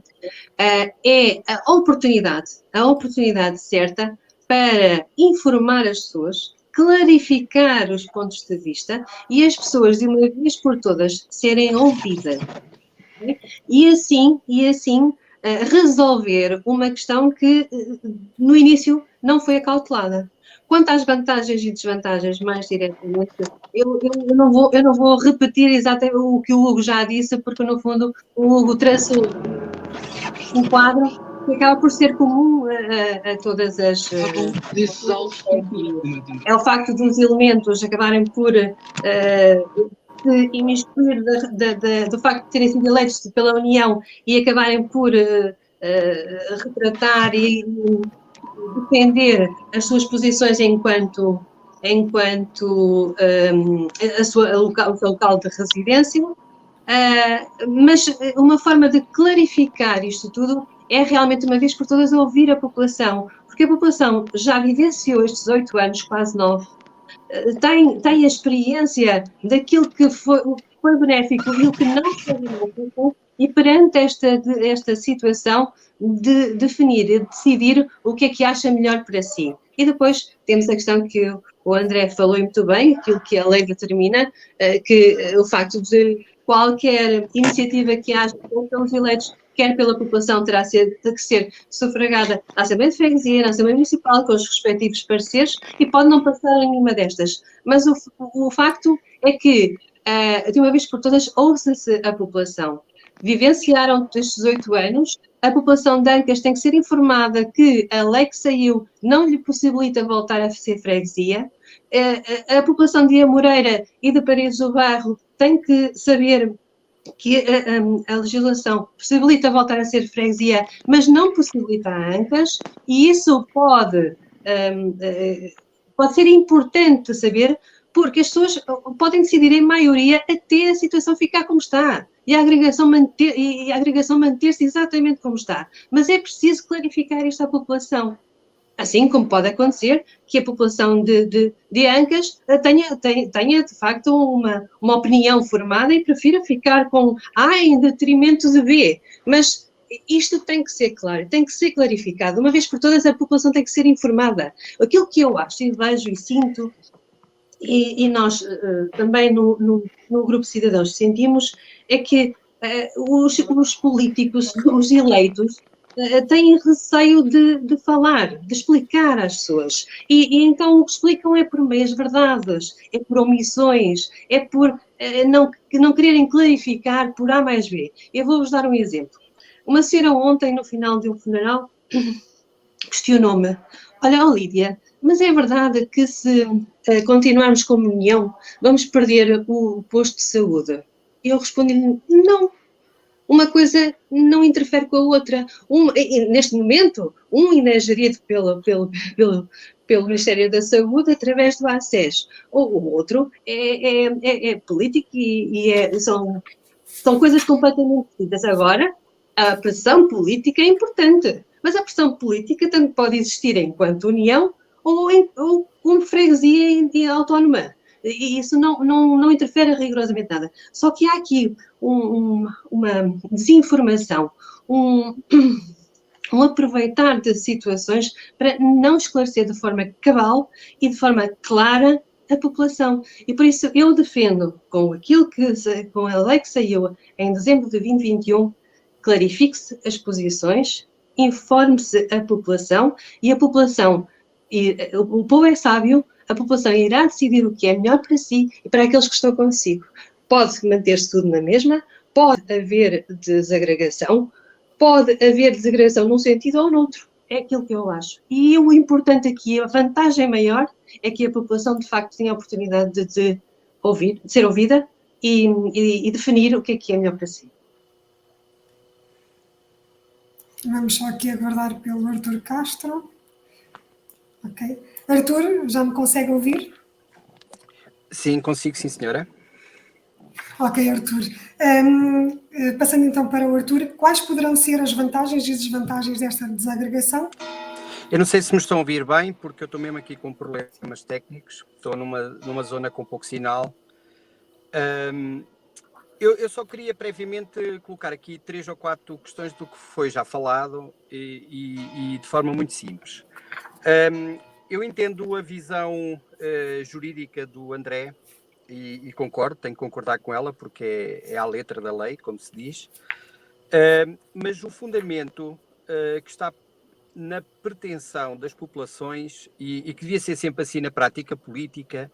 é a oportunidade certa para informar as pessoas, clarificar os pontos de vista e as pessoas, de uma vez por todas, serem ouvidas. E assim resolver uma questão que no início não foi acautelada. Quanto às vantagens e desvantagens, mais diretamente, eu não vou repetir exatamente o que o Hugo já disse, porque no fundo o Hugo traçou um quadro que acaba por ser comum a todas as... É o facto dos elementos acabarem por se imiscuir do facto de terem sido eleitos pela União e acabarem por retratar e defender as suas posições enquanto o seu local de residência, mas uma forma de clarificar isto tudo é realmente, uma vez por todas, ouvir a população, porque a população já vivenciou estes 8 anos, quase 9, tem a experiência daquilo que foi benéfico e o que não foi benéfico, e perante esta situação de definir e decidir o que é que acha melhor para si. E depois temos a questão que o André falou muito bem, aquilo que a lei determina, que o facto de qualquer iniciativa que haja pelos eleitos, quer pela população, terá que ser sufragada à Assembleia de Freguesia, na Assembleia Municipal, com os respectivos pareceres, e pode não passar em nenhuma destas. Mas o facto é que, de uma vez por todas, ouça-se a população. Vivenciaram estes 8 anos, a população de Ancas tem que ser informada que a lei que saiu não lhe possibilita voltar a ser freguesia. A população de Amoreira e de Paredes do Barro tem que saber que a legislação possibilita voltar a ser freguesia, mas não possibilita a Ancas, e isso pode ser importante saber, porque as pessoas podem decidir em maioria até a situação ficar como está e a agregação manter-se exatamente como está. Mas é preciso clarificar isto à população. Assim como pode acontecer que a população de Ancas tenha de facto uma opinião formada e prefira ficar com A em detrimento de B. Mas isto tem que ser claro, tem que ser clarificado. Uma vez por todas, a população tem que ser informada. Aquilo que eu acho e vejo e sinto, e nós também no Grupo Cidadãos sentimos, é que os políticos, os eleitos, têm receio de falar, de explicar às pessoas. E então o que explicam é por meias verdades, é por omissões, é por não quererem clarificar por A mais B. Eu vou-vos dar um exemplo. Uma senhora ontem, no final de um funeral, questionou-me: olha, Lídia, mas é verdade que se continuarmos como União, vamos perder o posto de saúde? E eu respondi-lhe: não. Uma coisa não interfere com a outra. Neste momento, ainda é gerido pelo Ministério da Saúde através do ACES. O outro é político e são coisas completamente distintas. Agora, a pressão política é importante, mas a pressão política tanto pode existir enquanto União ou como freguesia autónoma. E isso não interfere rigorosamente nada. Só que há aqui uma desinformação, um aproveitar de situações para não esclarecer de forma cabal e de forma clara a população. E por isso eu defendo, com a lei que saiu em dezembro de 2021, clarifique-se as posições, informe-se a população, e a população, o povo é sábio, a população irá decidir o que é melhor para si e para aqueles que estão consigo. Pode manter-se tudo na mesma, pode haver desagregação num sentido ou noutro. É aquilo que eu acho. E o importante aqui, a vantagem maior, é que a população de facto tem a oportunidade de ser ouvida e definir o que é melhor para si.
Vamos só aqui aguardar pelo Artur Castro. Ok. Artur, já me consegue ouvir?
Sim, consigo, sim, senhora.
Ok, Artur. Passando então para o Artur, quais poderão ser as vantagens e desvantagens desta desagregação?
Eu não sei se me estão a ouvir bem, porque eu estou mesmo aqui com problemas técnicos. Estou numa zona com pouco sinal. Eu só queria previamente colocar aqui 3 ou 4 questões do que foi já falado e de forma muito simples. Eu entendo a visão jurídica do André e concordo, tenho que concordar com ela porque é à letra da lei, como se diz. Mas o fundamento que está na pretensão das populações e que devia ser sempre assim na prática política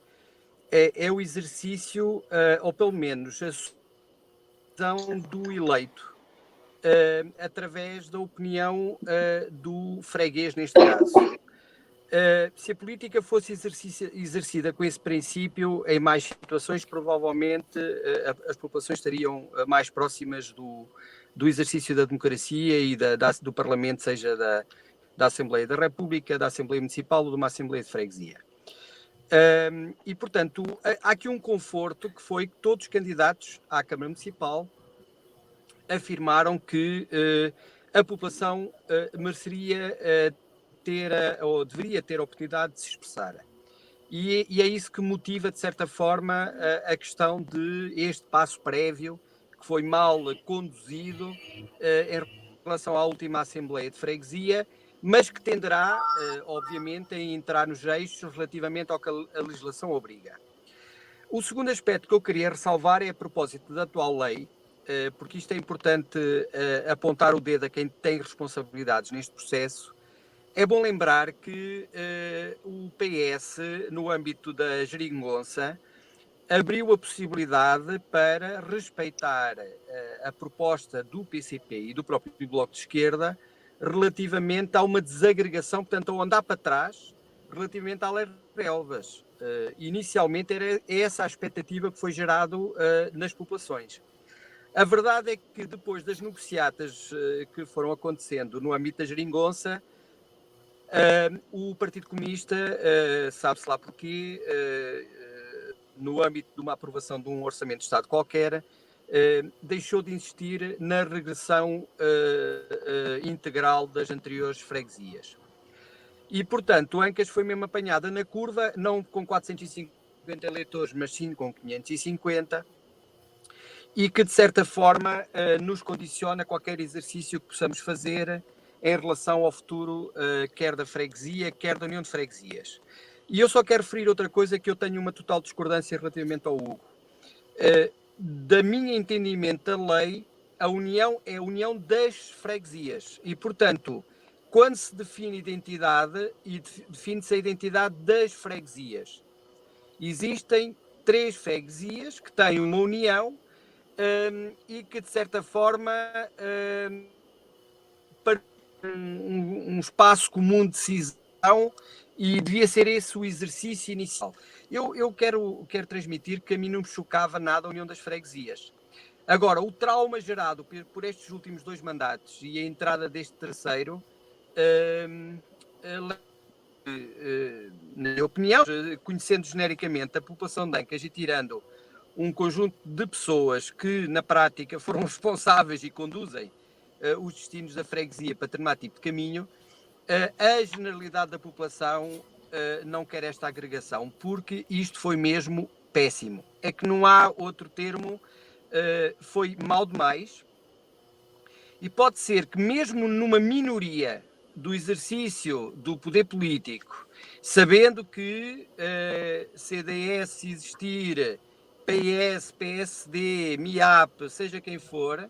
é o exercício, ou pelo menos a sugestão do eleito, através da opinião do freguês, neste caso. Se a política fosse exercida com esse princípio, em mais situações, provavelmente as populações estariam mais próximas do exercício da democracia e do Parlamento, seja da Assembleia da República, da Assembleia Municipal ou de uma Assembleia de Freguesia. E, portanto, há aqui um conforto que foi que todos os candidatos à Câmara Municipal afirmaram que a população mereceria ter ou deveria ter a oportunidade de se expressar. E é isso que motiva, de certa forma, a questão de este passo prévio que foi mal conduzido em relação à última Assembleia de Freguesia, mas que tenderá, obviamente, a entrar nos eixos relativamente ao que a legislação obriga. O segundo aspecto que eu queria ressalvar é a propósito da atual lei, porque isto é importante apontar o dedo a quem tem responsabilidades neste processo. É bom lembrar que o PS, no âmbito da geringonça, abriu a possibilidade para respeitar a proposta do PCP e do próprio Bloco de Esquerda relativamente a uma desagregação, portanto, ao andar para trás, relativamente às relvas. Inicialmente era essa a expectativa que foi gerado nas populações. A verdade é que depois das negociatas que foram acontecendo no âmbito da geringonça, o Partido Comunista, sabe-se lá porquê, no âmbito de uma aprovação de um orçamento de Estado qualquer, deixou de insistir na regressão integral das anteriores freguesias. E, portanto, Ancas foi mesmo apanhada na curva, não com 450 eleitores, mas sim com 550, e que, de certa forma, nos condiciona qualquer exercício que possamos fazer em relação ao futuro, quer da freguesia, quer da União de Freguesias. E eu só quero referir outra coisa, que eu tenho uma total discordância relativamente ao Hugo. Da minha entendimento da lei, a União é a União das Freguesias e, portanto, quando se define identidade, define-se a identidade das freguesias. Existem 3 freguesias que têm uma união e que, de certa forma, um espaço comum de decisão, e devia ser esse o exercício inicial. Eu quero transmitir que a mim não me chocava nada a União das Freguesias. Agora, o trauma gerado por estes últimos 2 mandatos e a entrada deste terceiro, na minha opinião, conhecendo genericamente a população de Ancas e tirando um conjunto de pessoas que na prática foram responsáveis e conduzem os destinos da freguesia para determinado tipo de caminho, a generalidade da população não quer esta agregação, porque isto foi mesmo péssimo. É que não há outro termo, foi mal demais, e pode ser que mesmo numa minoria do exercício do poder político, sabendo que CDS existir, PS, PSD, MIAP, seja quem for,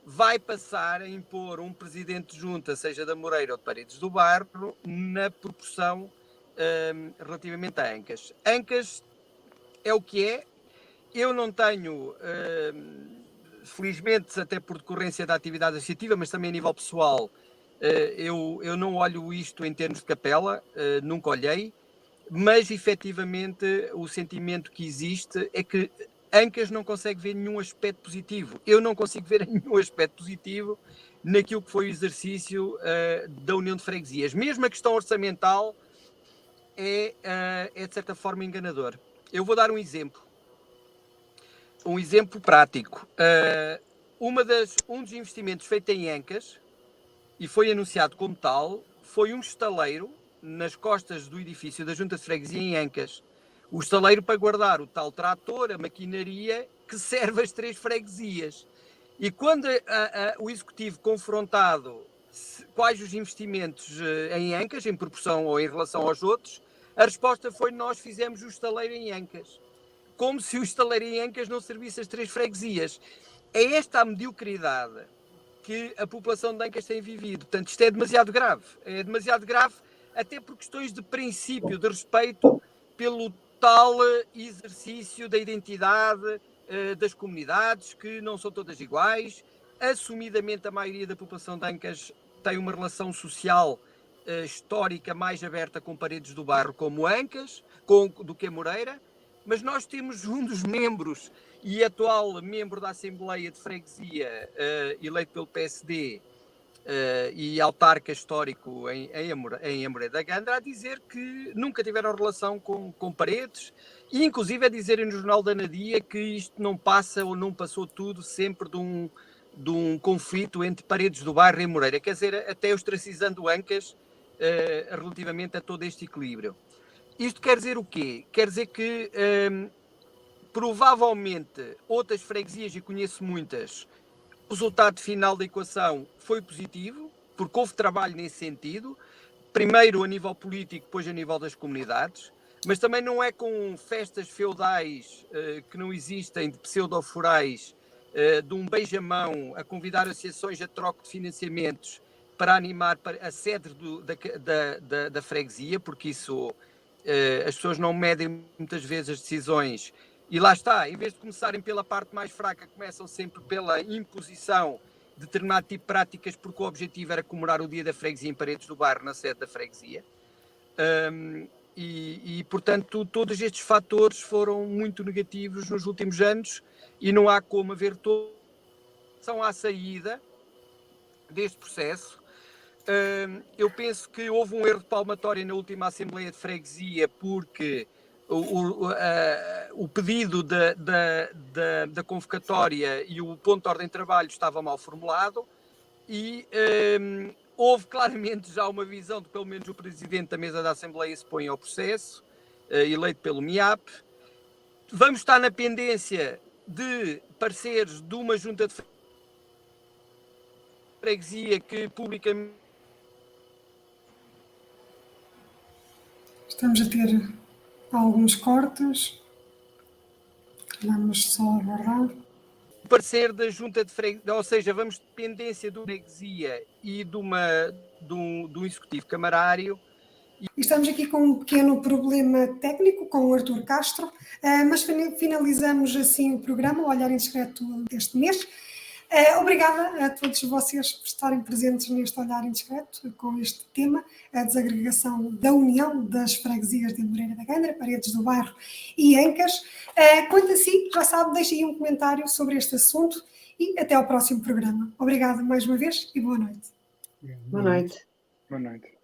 vai passar a impor um presidente de junta, seja da Moreira ou de Paredes do Barro, na proporção relativamente a Ancas. Ancas é o que é. Eu não tenho, felizmente, até por decorrência da atividade associativa, mas também a nível pessoal, eu não olho isto em termos de capela, nunca olhei, mas efetivamente o sentimento que existe é que Ancas não consegue ver nenhum aspecto positivo. Eu não consigo ver nenhum aspecto positivo naquilo que foi o exercício da União de Freguesias. Mesmo a questão orçamental é de certa forma enganador. Eu vou dar um exemplo prático. Um dos investimentos feito em Ancas, e foi anunciado como tal, foi um estaleiro nas costas do edifício da Junta de Freguesia em Ancas. O estaleiro para guardar o tal trator, a maquinaria que serve as 3 freguesias. E quando o Executivo confrontado quais os investimentos em Ancas, em proporção ou em relação aos outros, a resposta foi: nós fizemos o estaleiro em Ancas. Como se o estaleiro em Ancas não servisse as 3 freguesias. É esta a mediocridade que a população de Ancas tem vivido. Portanto, isto é demasiado grave. É demasiado grave até por questões de princípio, de respeito pelo tal exercício da identidade das comunidades, que não são todas iguais. Assumidamente, a maioria da população de Ancas tem uma relação social histórica mais aberta com Paredes do Bairro como Ancas, do que a Moreira. Mas nós temos um dos membros e atual membro da Assembleia de Freguesia, eleito pelo PSD e autarca histórico em Amoreira da Gandra, a dizer que nunca tiveram relação com Paredes, e inclusive a dizer no Jornal da Anadia que isto não passa ou não passou tudo sempre de um conflito entre Paredes do Bairro e Moreira, quer dizer, até ostracizando Ancas relativamente a todo este equilíbrio. Isto quer dizer o quê? Quer dizer que provavelmente outras freguesias, e conheço muitas, o resultado final da equação foi positivo, porque houve trabalho nesse sentido, primeiro a nível político, depois a nível das comunidades, mas também não é com festas feudais que não existem, de pseudo-forais, de um beijamão a convidar associações a troca de financiamentos para animar a sede da freguesia, porque isso... as pessoas não medem muitas vezes as decisões e lá está, em vez de começarem pela parte mais fraca, começam sempre pela imposição de determinado tipo de práticas, porque o objetivo era comemorar o dia da freguesia em Paredes do Bairro, na sede da freguesia. Portanto, todos estes fatores foram muito negativos nos últimos anos e não há como haver são à saída deste processo. Eu penso que houve um erro de palmatória na última Assembleia de Freguesia, porque o pedido da convocatória e o ponto de ordem de trabalho estava mal formulado e houve claramente já uma visão de pelo menos o Presidente da Mesa da Assembleia se põe ao processo, eleito pelo MIAP. Vamos estar na pendência de pareceres de uma junta de freguesia que publicamente...
Estamos a ter alguns cortes. Vamos só aguardar.
O parecer da junta de freguesia, ou seja, vamos de dependência de uma freguesia e de um executivo camarário.
Estamos aqui com um pequeno problema técnico com o Artur Castro, mas finalizamos assim o programa, o Olhar Indiscreto deste mês. Obrigada a todos vocês por estarem presentes neste Olhar Indiscreto com este tema, a desagregação da União das Freguesias de Moreira da Gandra, Paredes do Bairro e Ancas. Quanto a si, já sabe, deixe aí um comentário sobre este assunto e até ao próximo programa. Obrigada mais uma vez e boa noite.
Boa noite.
Boa noite.